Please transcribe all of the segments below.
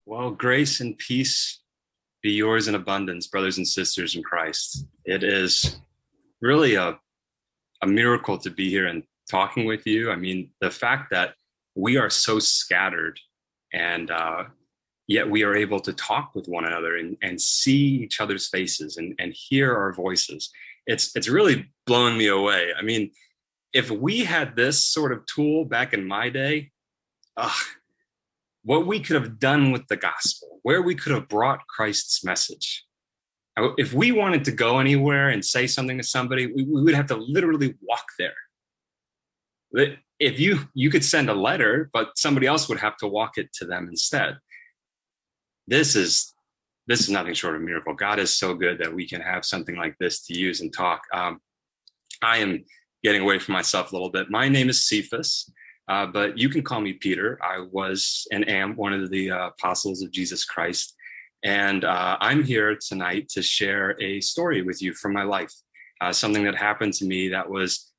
Well, grace and peace be yours in abundance, brothers and sisters in Christ. It is really a miracle to be here and talking with you. I mean, the fact that we are so scattered and yet we are able to talk with one another and see each other's faces and hear our voices. It's really blown me away. I mean, if we had this sort of tool back in my day, uh, what we could have done with the gospel, where we could have brought Christ's message. If we wanted to go anywhere and say something to somebody, we would have to literally walk there. If you could send a letter, but somebody else would have to walk it to them instead. This is nothing short of a miracle. God is so good that we can have something like this to use and talk. I am getting away from myself a little bit. My name is Cephas. But you can call me Peter. I was and am one of the apostles of Jesus Christ. And I'm here tonight to share a story with you from my life, something that happened to me that was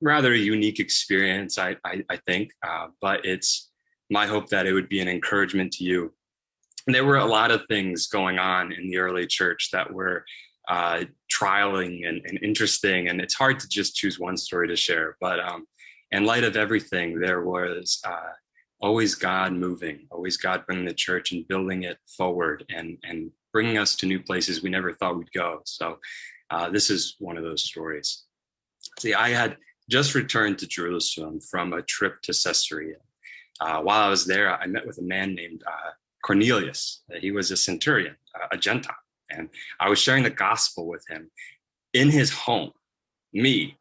rather a unique experience, I think, but it's my hope that it would be an encouragement to you. And there were a lot of things going on in the early church that were trialing and interesting, and it's hard to just choose one story to share, but in light of everything, there was always God moving, always God bringing the church and building it forward and bringing us to new places we never thought we'd go. So this is one of those stories. See, I had just returned to Jerusalem from a trip to Caesarea. While I was there, I met with a man named Cornelius. He was a centurion, a Gentile, and I was sharing the gospel with him in his home. Me,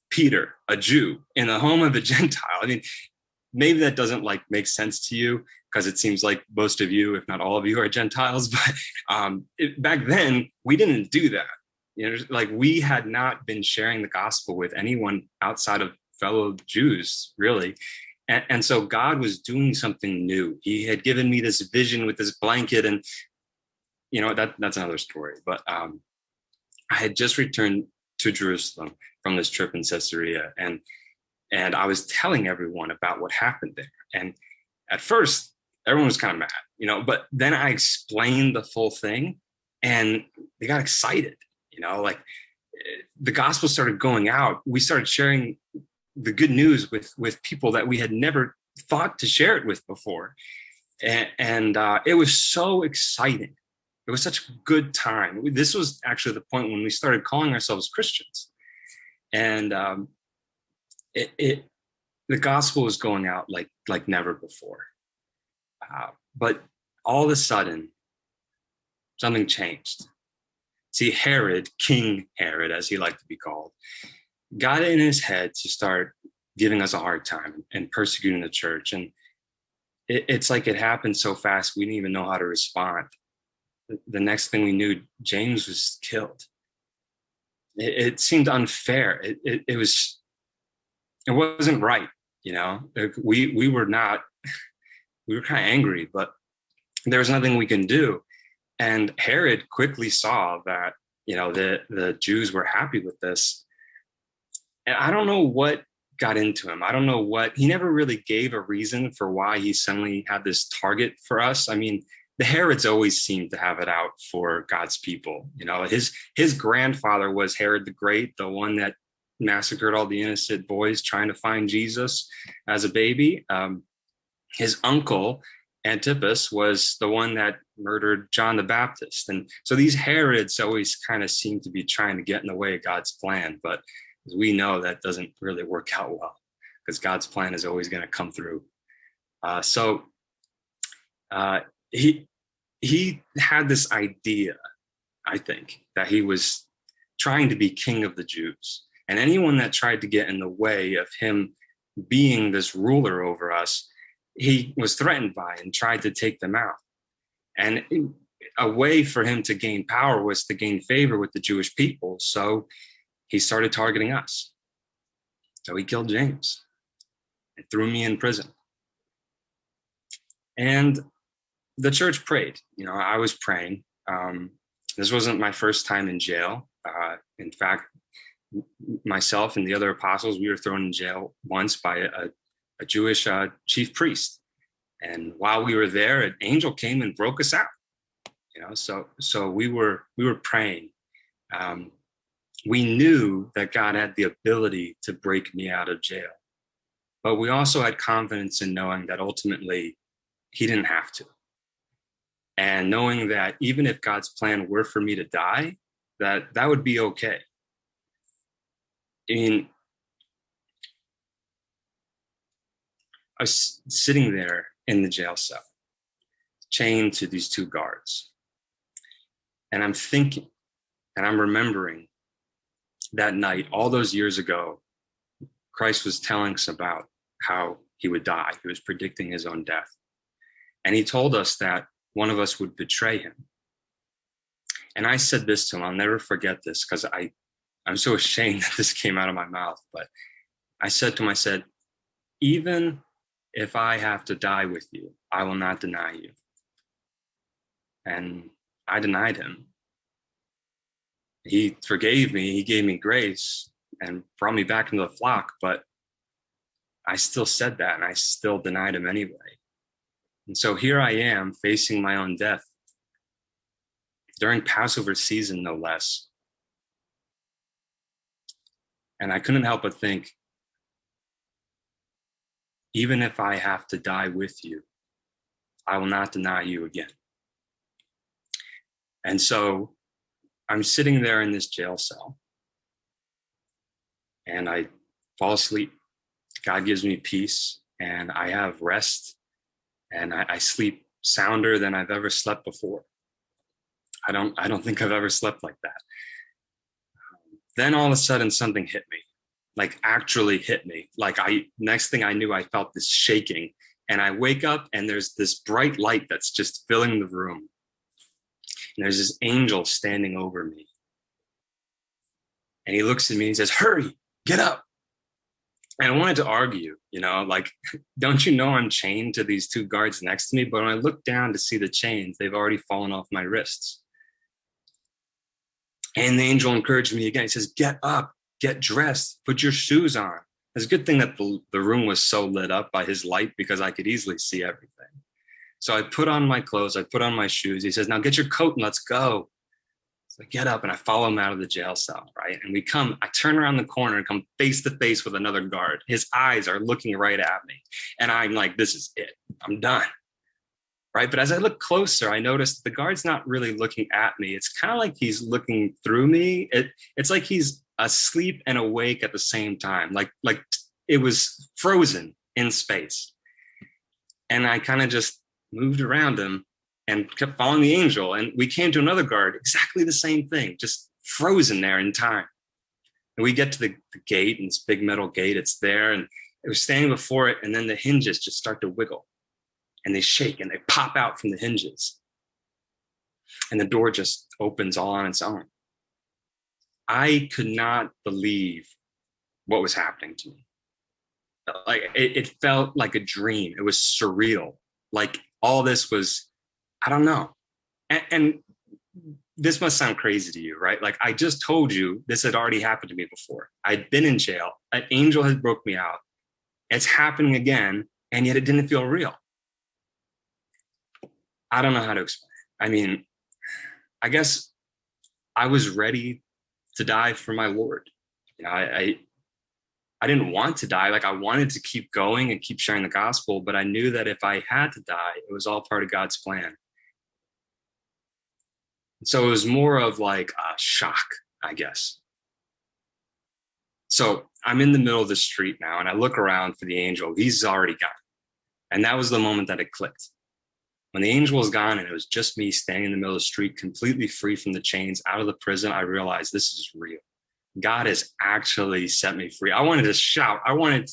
Peter, a Jew, in the home of a Gentile. I mean, maybe that doesn't make sense to you because it seems like most of you, if not all of you, are Gentiles. But back then, we didn't do that. You know, we had not been sharing the gospel with anyone outside of fellow Jews, really. And so God was doing something new. He had given me this vision with this blanket, and you know that's another story. But I had just returned to Jerusalem from this trip in Caesarea, and I was telling everyone about what happened there. And at first, everyone was kind of mad, but then I explained the full thing, and they got excited. The gospel started going out. We started sharing the good news with people that we had never thought to share it with before, and it was so exciting. It was such a good time. This was actually the point when we started calling ourselves Christians. And the gospel was going out like never before. But all of a sudden, something changed. See, Herod, King Herod, as he liked to be called, got it in his head to start giving us a hard time and persecuting the church. And it's like it happened so fast, we didn't even know how to respond. The next thing we knew, James was killed. It seemed unfair. It wasn't right. We were not. We were kind of angry, but there was nothing we can do. And Herod quickly saw that the Jews were happy with this. And I don't know what got into him. I don't know what. He never really gave a reason for why he suddenly had this target for us. I mean, the Herods always seemed to have it out for God's people. His grandfather was Herod the Great, the one that massacred all the innocent boys trying to find Jesus as a baby. His uncle, Antipas, was the one that murdered John the Baptist. And so these Herods always kind of seem to be trying to get in the way of God's plan. But as we know, that doesn't really work out well because God's plan is always going to come through. He had this idea, I think, that he was trying to be king of the Jews. And anyone that tried to get in the way of him being this ruler over us, he was threatened by and tried to take them out. And a way for him to gain power was to gain favor with the Jewish people. So he started targeting us. So he killed James and threw me in prison. And the church prayed. I was praying. This wasn't my first time in jail. In fact, myself and the other apostles, we were thrown in jail once by a Jewish chief priest. And while we were there, an angel came and broke us out. So we were praying. We knew that God had the ability to break me out of jail, but we also had confidence in knowing that ultimately he didn't have to. And knowing that even if God's plan were for me to die, that would be okay. I mean, I was sitting there in the jail cell, chained to these two guards. And I'm thinking, and I'm remembering that night, all those years ago, Christ was telling us about how he would die. He was predicting his own death. And he told us that one of us would betray him. And I said this to him, I'll never forget this because I'm so ashamed that this came out of my mouth. But I said to him, I said, even if I have to die with you, I will not deny you. And I denied him. He forgave me, he gave me grace and brought me back into the flock, but I still said that and I still denied him anyway. And so here I am facing my own death during Passover season, no less. And I couldn't help but think, even if I have to die with you, I will not deny you again. And so I'm sitting there in this jail cell and I fall asleep. God gives me peace and I have rest and I sleep sounder than I've ever slept before. I don't think I've ever slept like that. Then all of a sudden something hit me, like actually hit me. Like next thing I knew, I felt this shaking and I wake up and there's this bright light that's just filling the room. And there's this angel standing over me. And he looks at me and he says, hurry, get up. And I wanted to argue, like, don't you know I'm chained to these two guards next to me? But when I look down to see the chains, they've already fallen off my wrists. And the angel encouraged me again. He says, get up, get dressed, put your shoes on. It's a good thing that the room was so lit up by his light because I could easily see everything. So I put on my clothes, I put on my shoes. He says, now get your coat and let's go. So I get up and I follow him out of the jail cell, right? And I turn around the corner and come face to face with another guard. His eyes are looking right at me. And I'm like, this is it, I'm done, right? But as I look closer, I noticed the guard's not really looking at me. It's kind of like he's looking through me. It's like he's asleep and awake at the same time. Like it was frozen in space. And I kind of just moved around him and kept following the angel. And we came to another guard, exactly the same thing, just frozen there in time. And we get to the gate, and this big metal gate, it's there, and it was standing before it, and then the hinges just start to wiggle, and they shake, and they pop out from the hinges. And the door just opens all on its own. I could not believe what was happening to me. Like it felt like a dream. It was surreal. Like all this was, I don't know. And this must sound crazy to you, right? Like I just told you this had already happened to me before. I'd been in jail. An angel had broke me out. It's happening again, and yet it didn't feel real. I don't know how to explain it. I mean, I guess I was ready to die for my Lord. I didn't want to die. Like I wanted to keep going and keep sharing the gospel, but I knew that if I had to die, it was all part of God's plan. So it was more of like a shock, I guess. So I'm in the middle of the street now and I look around for the angel. He's already gone. And that was the moment that it clicked. When the angel was gone and it was just me standing in the middle of the street, completely free from the chains, out of the prison, I realized this is real. God has actually set me free. I wanted to shout. I wanted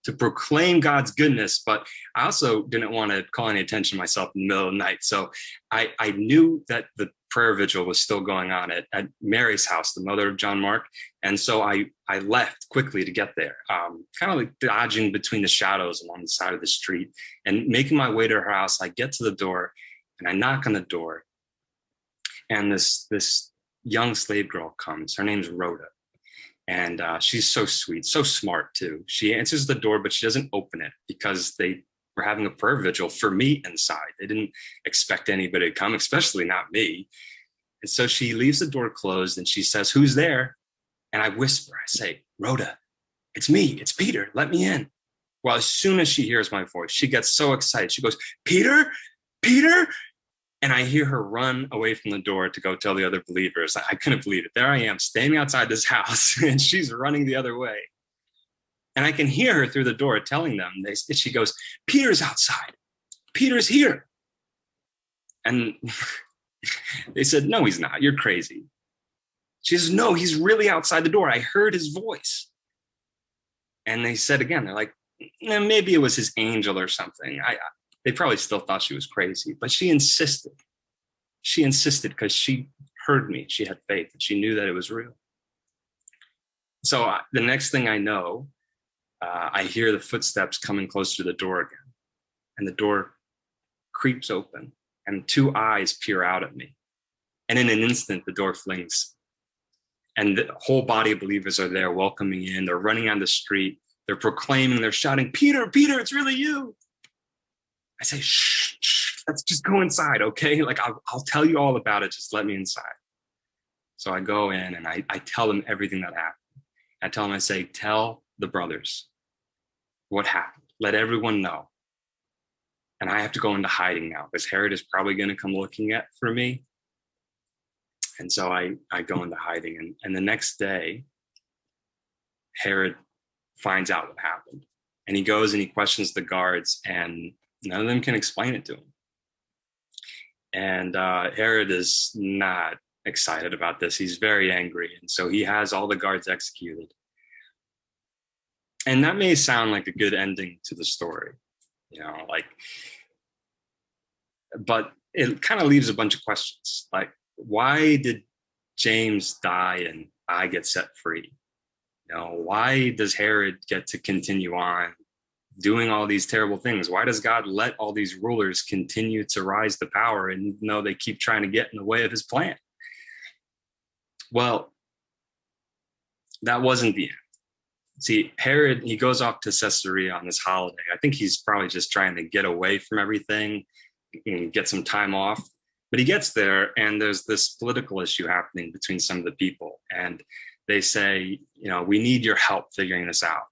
to proclaim God's goodness, but I also didn't want to call any attention to myself in the middle of the night. So I knew that the prayer vigil was still going on at Mary's house, the mother of John Mark. And so I left quickly to get there, kind of like dodging between the shadows along the side of the street and making my way to her house. I get to the door and I knock on the door, and this young slave girl comes. Her name's Rhoda. And she's so sweet, so smart too. She answers the door, but she doesn't open it because they were having a prayer vigil for me inside. They didn't expect anybody to come, especially not me. And so she leaves the door closed and she says, "Who's there?" And I whisper, I say, "Rhoda, it's me, it's Peter, let me in." Well, as soon as she hears my voice, she gets so excited. She goes, "Peter, Peter." And I hear her run away from the door to go tell the other believers. I couldn't believe it. There I am standing outside this house and she's running the other way. And I can hear her through the door telling them, she goes, "Peter's outside. Peter's here." And they said, "No, he's not. You're crazy." She says, "No, he's really outside the door. I heard his voice." And they said again, they're like, maybe it was his angel or something. They probably still thought she was crazy, but she insisted. She insisted because she heard me. She had faith and she knew that it was real. So the next thing I know, I hear the footsteps coming closer to the door again. And the door creeps open and two eyes peer out at me. And in an instant, the door flings. And the whole body of believers are there welcoming in. They're running on the street. They're proclaiming, they're shouting, "Peter, Peter, it's really you." I say, "Shh, shh, let's just go inside, okay? Like, I'll tell you all about it. Just let me inside." So I go in and I tell them everything that happened. I tell them, I say, "Tell the brothers what happened. Let everyone know." And I have to go into hiding now because Herod is probably going to come looking for me. And so I go into hiding. And the next day, Herod finds out what happened. And he goes and he questions the guards, and none of them can explain it to him. And Herod is not excited about this. He's very angry. And so he has all the guards executed. And that may sound like a good ending to the story, but it kind of leaves a bunch of questions. Like, why did James die and I get set free? Why does Herod get to continue on doing all these terrible things? Why does God let all these rulers continue to rise to power and they keep trying to get in the way of his plan? Well, that wasn't the end. See, Herod, he goes off to Caesarea on this holiday. I think he's probably just trying to get away from everything and get some time off. But he gets there and there's this political issue happening between some of the people. And they say, "We need your help figuring this out."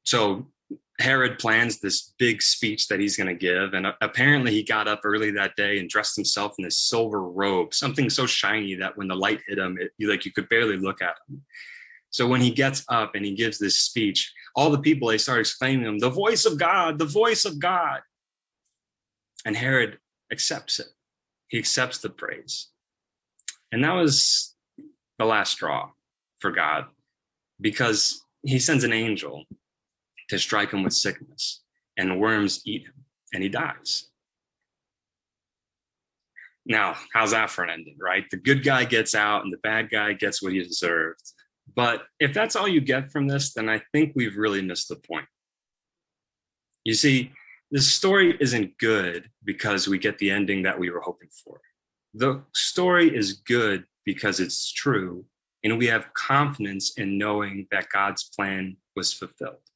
So Herod plans this big speech that he's going to give. And apparently he got up early that day and dressed himself in this silver robe, something so shiny that when the light hit him, you could barely look at him. So when he gets up and he gives this speech, all the people, they start exclaiming to him, "The voice of God, the voice of God." And Herod accepts it. He accepts the praise. And that was the last straw for God, because he sends an angel to strike him with sickness, and worms eat him, and he dies. Now, how's that for an ending, right? The good guy gets out and the bad guy gets what he deserved. But if that's all you get from this, then I think we've really missed the point. You see, this story isn't good because we get the ending that we were hoping for. The story is good because it's true, and we have confidence in knowing that God's plan was fulfilled.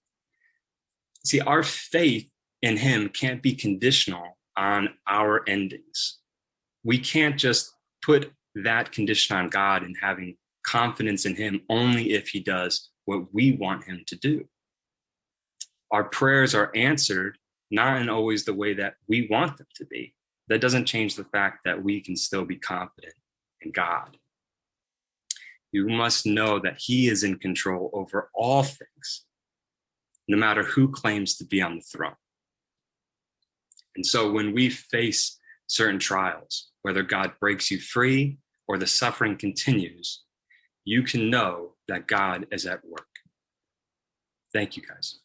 See, our faith in him can't be conditional on our endings. We can't just put that condition on God and having confidence in him only if he does what we want him to do. Our prayers are answered not in always the way that we want them to be. That doesn't change the fact that we can still be confident in God. You must know that he is in control over all things, no matter who claims to be on the throne. And so when we face certain trials, whether God breaks you free or the suffering continues, you can know that God is at work. Thank you, guys.